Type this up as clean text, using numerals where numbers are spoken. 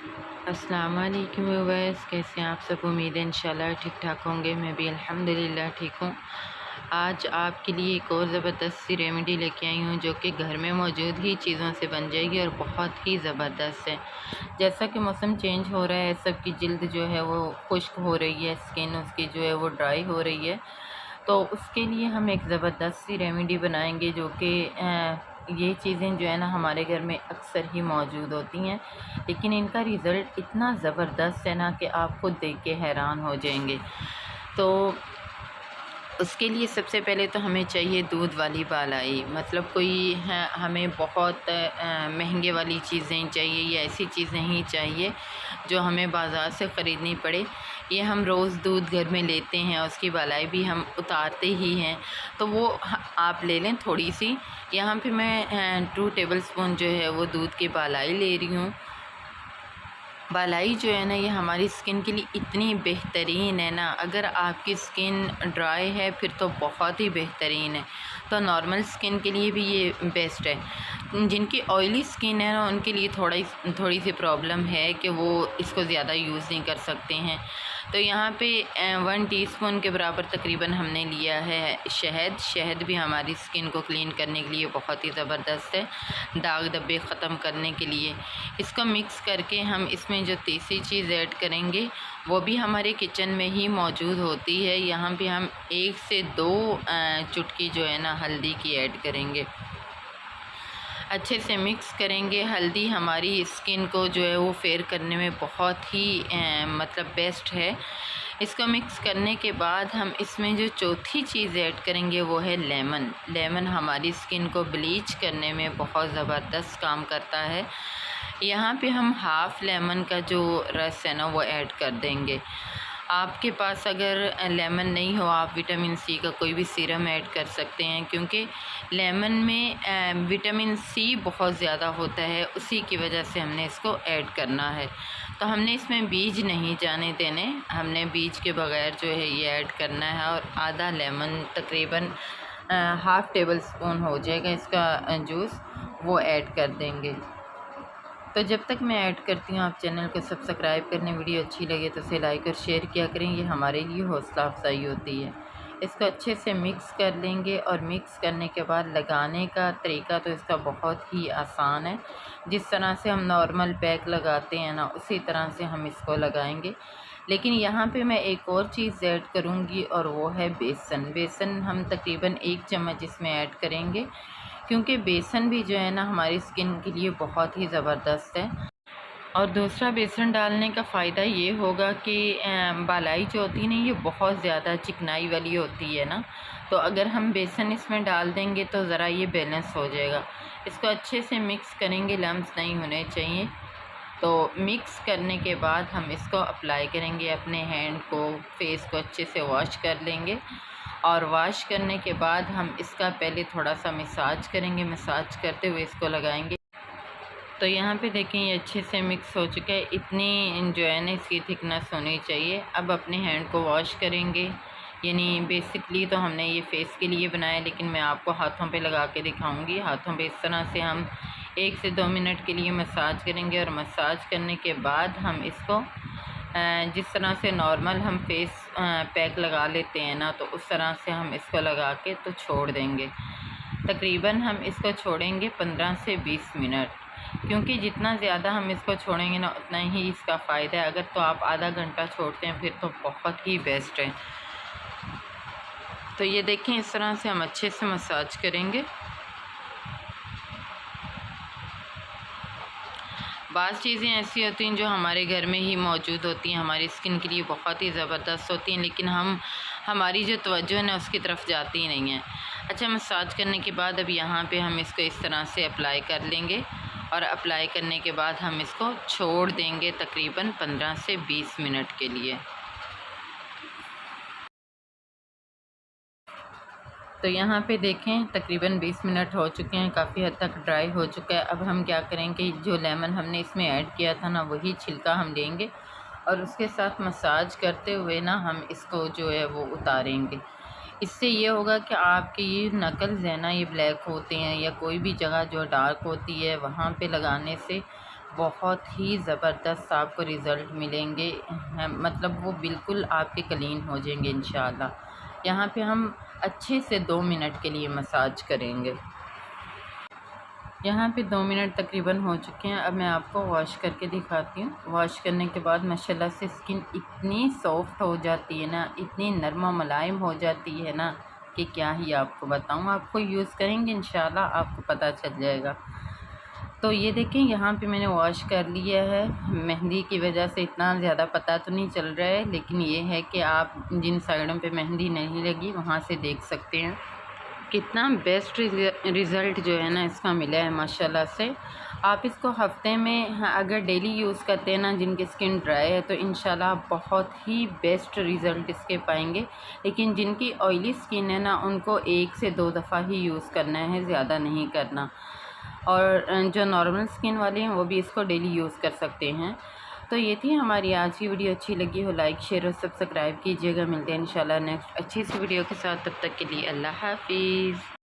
अस्सलाम वालेकुम व्यूअर्स, कैसे हैं आप सब। उम्मीद है इंशाल्लाह ठीक ठाक होंगे। मैं भी अल्हम्दुलिल्लाह ठीक हूँ। आज आपके लिए एक और ज़बरदस्त सी रेमेडी लेके आई हूँ जो कि घर में मौजूद ही चीज़ों से बन जाएगी और बहुत ही ज़बरदस्त है। जैसा कि मौसम चेंज हो रहा है, सबकी जिल्द जो है वो खुश्क हो रही है, स्किन उसकी जो है वो ड्राई हो रही है। तो उसके लिए हम एक ज़बरदस्त सी रेमेडी बनाएंगे जो कि ये चीज़ें जो है ना हमारे घर में अक्सर ही मौजूद होती हैं, लेकिन इनका रिज़ल्ट इतना ज़बरदस्त है ना कि आप खुद देख के हैरान हो जाएंगे। तो उसके लिए सबसे पहले तो हमें चाहिए दूध वाली बालाई। मतलब कोई है, हमें बहुत महंगे वाली चीज़ें चाहिए या ऐसी चीज़ें ही चाहिए जो हमें बाज़ार से ख़रीदनी पड़े। ये हम रोज़ दूध घर में लेते हैं, उसकी बालाई भी हम उतारते ही हैं, तो वो आप ले लें थोड़ी सी। यहाँ पे मैं 2 टेबल स्पून जो है वो दूध की बालाई ले रही हूँ। बालाई जो है ना ये हमारी स्किन के लिए इतनी बेहतरीन है ना, अगर आपकी स्किन ड्राई है फिर तो बहुत ही बेहतरीन है। तो नॉर्मल स्किन के लिए भी ये बेस्ट है। जिनकी ऑयली स्किन है ना उनके लिए थोड़ी सी प्रॉब्लम है कि वो इसको ज़्यादा यूज़ नहीं कर सकते हैं। तो यहाँ पे 1 टीस्पून के बराबर तकरीबन हमने लिया है शहद। शहद भी हमारी स्किन को क्लीन करने के लिए बहुत ही ज़बरदस्त है, दाग धब्बे ख़त्म करने के लिए। इसको मिक्स करके हम इसमें जो तीसरी चीज़ ऐड करेंगे वो भी हमारे किचन में ही मौजूद होती है। यहाँ पे हम 1 से 2 चुटकी जो है ना हल्दी की ऐड करेंगे। अच्छे से मिक्स करेंगे। हल्दी हमारी स्किन को जो है वो फेयर करने में बहुत ही मतलब बेस्ट है। इसको मिक्स करने के बाद हम इसमें जो चौथी चीज़ ऐड करेंगे वो है लेमन। लेमन हमारी स्किन को ब्लीच करने में बहुत ज़बरदस्त काम करता है। यहाँ पे हम हाफ़ लेमन का जो रस है ना वो ऐड कर देंगे। आपके पास अगर लेमन नहीं हो, आप विटामिन सी का कोई भी सीरम ऐड कर सकते हैं, क्योंकि लेमन में विटामिन सी बहुत ज़्यादा होता है, उसी की वजह से हमने इसको ऐड करना है। तो हमने इसमें बीज नहीं जाने देने, हमने बीज के बगैर जो है ये ऐड करना है। और आधा लेमन तकरीबन हाफ़ टेबल स्पून हो जाएगा इसका जूस, वो ऐड कर देंगे। तो जब तक मैं ऐड करती हूँ आप चैनल को सब्सक्राइब करने, वीडियो अच्छी लगे तो उसे लाइक और शेयर किया करें, ये हमारे लिए हौसला अफजाई होती है। इसको अच्छे से मिक्स कर लेंगे और मिक्स करने के बाद लगाने का तरीका तो इसका बहुत ही आसान है। जिस तरह से हम नॉर्मल पैक लगाते हैं ना उसी तरह से हम इसको लगाएंगे। लेकिन यहाँ पे मैं एक और चीज़ ऐड करूँगी और वो है बेसन। बेसन हम तकरीबन 1 चम्मच इसमें ऐड करेंगे, क्योंकि बेसन भी जो है ना हमारी स्किन के लिए बहुत ही ज़बरदस्त है। और दूसरा बेसन डालने का फ़ायदा ये होगा कि बालाई जो होती है ना ये बहुत ज़्यादा चिकनाई वाली होती है ना, तो अगर हम बेसन इसमें डाल देंगे तो ज़रा ये बैलेंस हो जाएगा। इसको अच्छे से मिक्स करेंगे, लम्स नहीं होने चाहिए। तो मिक्स करने के बाद हम इसको अप्लाई करेंगे अपने हैंड को, फेस को अच्छे से वॉश कर लेंगे। और वॉश करने के बाद हम इसका पहले थोड़ा सा मसाज करेंगे, मसाज करते हुए इसको लगाएंगे। तो यहाँ पे देखें ये अच्छे से मिक्स हो चुका है, इतनी जो है ना इसकी थिकनेस होनी चाहिए। अब अपने हैंड को वॉश करेंगे, यानी बेसिकली तो हमने ये फेस के लिए बनाया, लेकिन मैं आपको हाथों पे लगा के दिखाऊंगी। हाथों पे इस तरह से हम 1 से 2 मिनट के लिए मसाज करेंगे और मसाज करने के बाद हम इसको जिस तरह से नॉर्मल हम फेस पैक लगा लेते हैं ना, तो उस तरह से हम इसको लगा के तो छोड़ देंगे। तकरीबन हम इसको छोड़ेंगे 15 से 20 मिनट, क्योंकि जितना ज़्यादा हम इसको छोड़ेंगे ना उतना ही इसका फ़ायदा है। अगर तो आप आधा घंटा छोड़ते हैं फिर तो बहुत ही बेस्ट है। तो ये देखें इस तरह से हम अच्छे से मसाज करेंगे। बाज़ चीज़ें ऐसी होती हैं जो हमारे घर में ही मौजूद होती हैं, हमारी स्किन के लिए बहुत ही ज़बरदस्त होती हैं, लेकिन हमारी जो तवज्जो है ना उसकी तरफ जाती ही नहीं है। अच्छा, मसाज करने के बाद अब यहाँ पे हम इसको इस तरह से अप्लाई कर लेंगे और अप्लाई करने के बाद हम इसको छोड़ देंगे तकरीबन 15 से 20 मिनट के लिए। तो यहाँ पे देखें तकरीबन 20 मिनट हो चुके हैं, काफ़ी हद तक ड्राई हो चुका है। अब हम क्या करेंगे, जो लेमन हमने इसमें ऐड किया था ना वही छिलका हम लेंगे और उसके साथ मसाज करते हुए ना हम इसको जो है वो उतारेंगे। इससे ये होगा कि आपके ये नकल्स है ना ये ब्लैक होते हैं या कोई भी जगह जो डार्क होती है वहाँ पे लगाने से बहुत ही ज़बरदस्त आपको रिज़ल्ट मिलेंगे। मतलब वो बिल्कुल आपके क्लीन हो जाएंगे इंशाल्लाह। यहाँ पे हम अच्छे से 2 मिनट के लिए मसाज करेंगे। यहाँ पे 2 मिनट तकरीबन हो चुके हैं। अब मैं आपको वॉश करके दिखाती हूँ। वॉश करने के बाद माशाल्लाह से स्किन इतनी सॉफ्ट हो जाती है ना, इतनी नरम मुलायम हो जाती है ना कि क्या ही आपको बताऊँ। आपको यूज़ करेंगे इंशाल्लाह आपको पता चल जाएगा। तो ये देखें यहाँ पे मैंने वॉश कर लिया है। मेहंदी की वजह से इतना ज़्यादा पता तो नहीं चल रहा है, लेकिन ये है कि आप जिन साइडों पे मेहंदी नहीं लगी वहाँ से देख सकते हैं कितना बेस्ट रिज़ल्ट जो है ना इसका मिला है माशाल्लाह से। आप इसको हफ्ते में अगर डेली यूज़ करते हैं ना, जिनकी स्किन ड्राई है, तो इंशाल्लाह बहुत ही बेस्ट रिज़ल्ट इसके पाएंगे। लेकिन जिनकी ऑयली स्किन है ना, उनको 1 से 2 दफ़ा ही यूज़ करना है, ज़्यादा नहीं करना। और जो नॉर्मल स्किन वाले हैं वो भी इसको डेली यूज़ कर सकते हैं। तो ये थी हमारी आज की वीडियो। अच्छी लगी हो लाइक शेयर और सब्सक्राइब कीजिएगा। मिलते हैं इंशाल्लाह नेक्स्ट अच्छी सी वीडियो के साथ। तब तक के लिए अल्लाह हाफिज़।